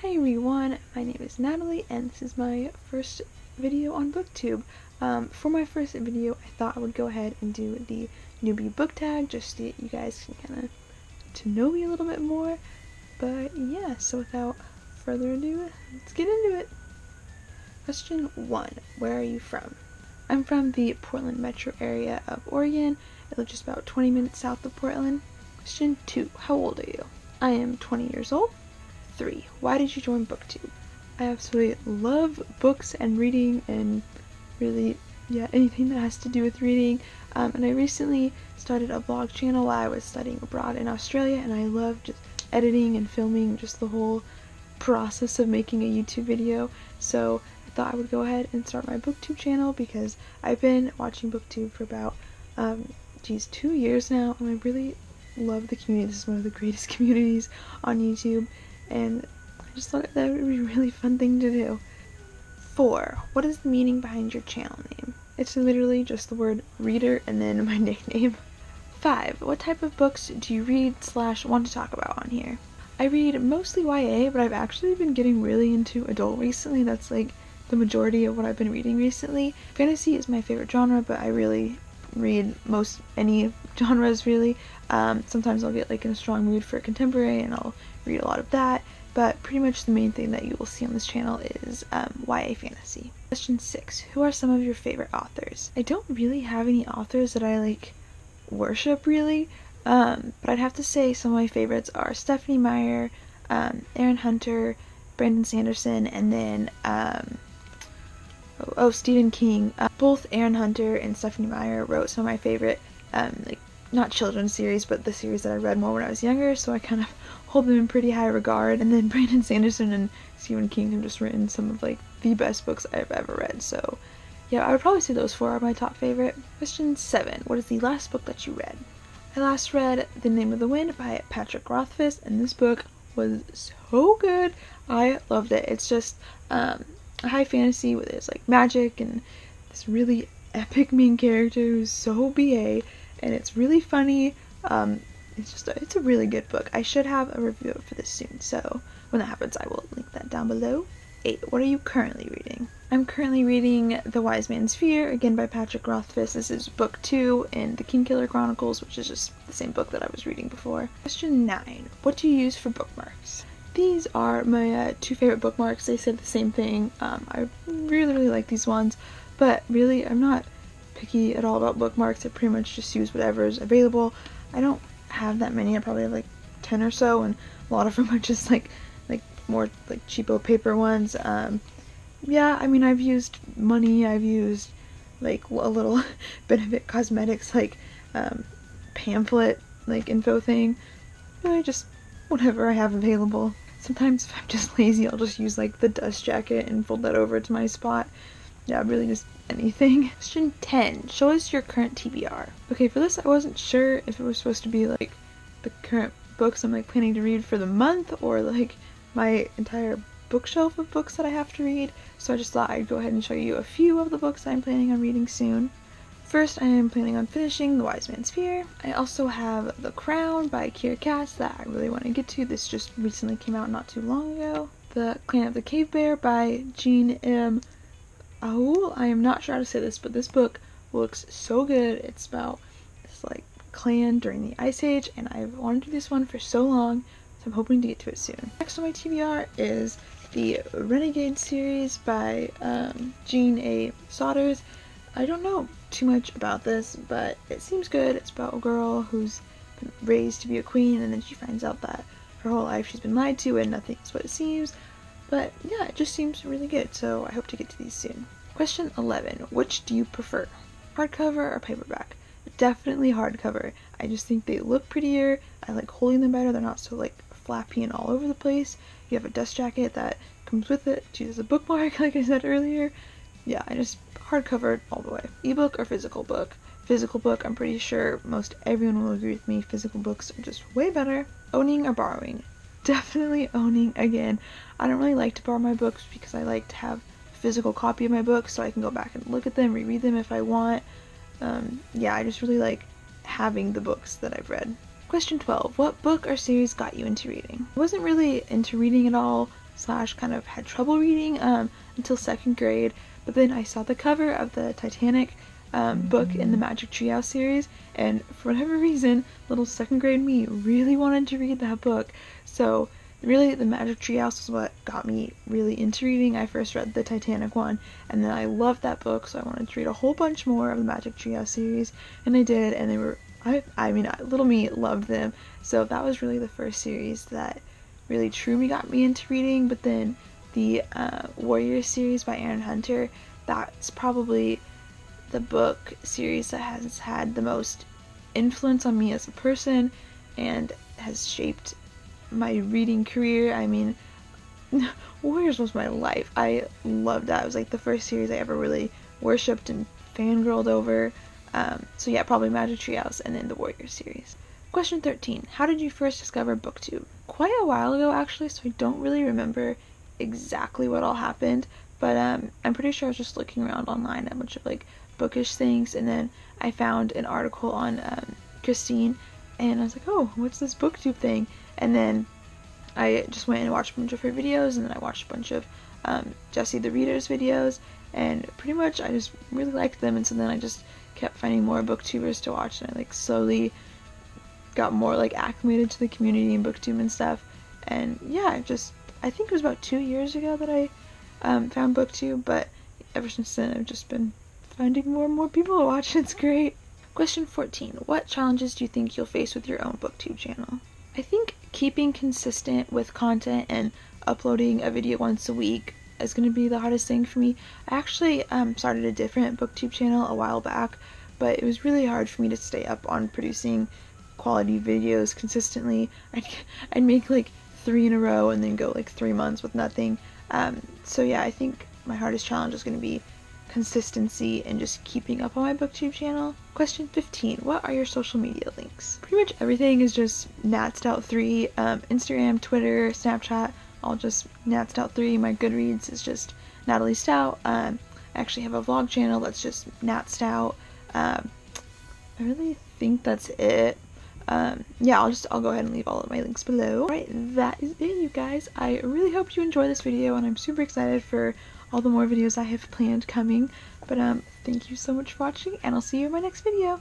Hi everyone, my name is Natalie and this is my first video on BookTube. For my first video I thought I would go ahead and do the newbie book tag just so that you guys can kind of get to know me a little bit more. But yeah, so without further ado, let's get into it. Question 1. Where are you from? I'm from the Portland metro area of Oregon. I live just about 20 minutes south of Portland. Question 2. How old are you? I am 20 years old. 3. Why did you join BookTube? I absolutely love books and reading and really, anything that has to do with reading. And I recently started a vlog channel while I was studying abroad in Australia, and I love just editing and filming, just the whole process of making a YouTube video. So I thought I would go ahead and start my BookTube channel because I've been watching BookTube for about 2 years now, and I really love the community. This is one of the greatest communities on YouTube, and I just thought that would be a really fun thing to do. 4. What is the meaning behind your channel name? It's literally just the word reader and then my nickname. 5. What type of books do you read / want to talk about on here? I read mostly YA, but I've actually been getting really into adult recently. That's like the majority of what I've been reading recently. Fantasy is my favorite genre, but I really read any genres really. Sometimes I'll get like in a strong mood for contemporary and I'll read a lot of that, but pretty much the main thing that you will see on this channel is YA fantasy. Question 6. Who are some of your favorite authors? I don't really have any authors that I like worship really, but I'd have to say some of my favorites are Stephanie Meyer, Aaron Hunter, Brandon Sanderson, and then Stephen King. Both Aaron Hunter and Stephanie Meyer wrote some of my favorite, not children's series, but the series that I read more when I was younger, so I kind of hold them in pretty high regard. And then Brandon Sanderson and Stephen King have just written some of like the best books I've ever read, so yeah, I would probably say those 4 are my top favorite. Question 7. What is the last book that you read? I last read The Name of the Wind by Patrick Rothfuss, and this book was so good. I loved it. It's just a high fantasy where there's like magic and this really epic main character who's so BA, and it's really funny. It's a really good book. I should have a review for this soon, so when that happens I will link that down below. 8. What are you currently reading? I'm currently reading The Wise Man's Fear, again by Patrick Rothfuss. This is book 2 in the Kingkiller Chronicles, which is just the same book that I was reading before. Question 9. What do you use for bookmarks? These are my 2 favorite bookmarks. They said the same thing. I really like these ones, but really I'm not picky at all about bookmarks. I pretty much just use whatever is available. I don't have that many. I probably have like 10 or so, and a lot of them are just like more like cheapo paper ones. Yeah, I mean, I've used money, I've used like a little Benefit Cosmetics like pamphlet like info thing. Really just whatever I have available. Sometimes if I'm just lazy, I'll just use like the dust jacket and fold that over to my spot. Yeah, really just anything. Question 10. Show us your current TBR. Okay, for this I wasn't sure if it was supposed to be like the current books I'm like planning to read for the month or like my entire bookshelf of books that I have to read, so I just thought I'd go ahead and show you a few of the books I'm planning on reading soon. First, I am planning on finishing The Wise Man's Fear. I also have The Crown by Kiera Cass that I really want to get to. This just recently came out not too long ago. The Clan of the Cave Bear by Jean M. Aoul. I am not sure how to say this, but this book looks so good. It's about this like clan during the Ice Age, and I've wanted to do this one for so long, so I'm hoping to get to it soon. Next on my TBR is the Renegade series by Jean A. Saunders. I don't know too much about this, but it seems good. It's about a girl who's been raised to be a queen, and then she finds out that her whole life she's been lied to and nothing is what it seems. But yeah, it just seems really good, so I hope to get to these soon. Question 11. Which do you prefer? Hardcover or paperback? Definitely hardcover. I just think they look prettier. I like holding them better. They're not so like flappy and all over the place. You have a dust jacket that comes with it to use as a bookmark, like I said earlier. Yeah, I just hardcover all the way. Ebook or physical book? Physical book, I'm pretty sure most everyone will agree with me. Physical books are just way better. Owning or borrowing? Definitely owning again. I don't really like to borrow my books because I like to have a physical copy of my books so I can go back and look at them, reread them if I want. Yeah, I just really like having the books that I've read. Question 12. What book or series got you into reading? I wasn't really into reading at all slash kind of had trouble reading until 2nd grade, but then I saw the cover of the Titanic book in the Magic Treehouse series, and for whatever reason, little 2nd grade me really wanted to read that book. So really, the Magic Treehouse was what got me really into reading. I first read the Titanic one, and then I loved that book, so I wanted to read a whole bunch more of the Magic Treehouse series, and I did, and they were, I mean, little me loved them, so that was really the first series that really truly got me into reading. But then the Warrior series by Aaron Hunter, that's probably the book series that has had the most influence on me as a person and has shaped my reading career. I mean, Warriors was my life. I loved that. It was like the first series I ever really worshipped and fangirled over. So yeah, probably Magic Treehouse and then the Warrior series. Question 13. How did you first discover BookTube? Quite a while ago, actually, so I don't really remember exactly what all happened, but I'm pretty sure I was just looking around online at a bunch of like bookish things, and then I found an article on Christine, and I was like, oh, what's this BookTube thing? And then I just went and watched a bunch of her videos, and then I watched a bunch of Jessie the Reader's videos, and pretty much I just really liked them, and so then I just kept finding more booktubers to watch, and I like slowly got more like acclimated to the community and booktube and stuff. And yeah, I think it was about 2 years ago that I found booktube, but ever since then I've just been finding more and more people to watch. It's great. Question 14. What challenges do you think you'll face with your own booktube channel? I think keeping consistent with content and uploading a video once a week is going to be the hardest thing for me. I actually started a different booktube channel a while back, but it was really hard for me to stay up on producing quality videos consistently. I'd make like 3 in a row and then go like 3 months with nothing. So yeah, I think my hardest challenge is going to be consistency and just keeping up on my booktube channel. Question 15. What are your social media links? Pretty much everything is just natstout3. Instagram, Twitter, Snapchat, all just natstout3. My Goodreads is just Natalie Stout. I actually have a vlog channel that's just natstout. I really think that's it. Yeah, I'll go ahead and leave all of my links below. Alright, that is it, you guys. I really hope you enjoy this video, and I'm super excited for all the more videos I have planned coming. But thank you so much for watching, and I'll see you in my next video.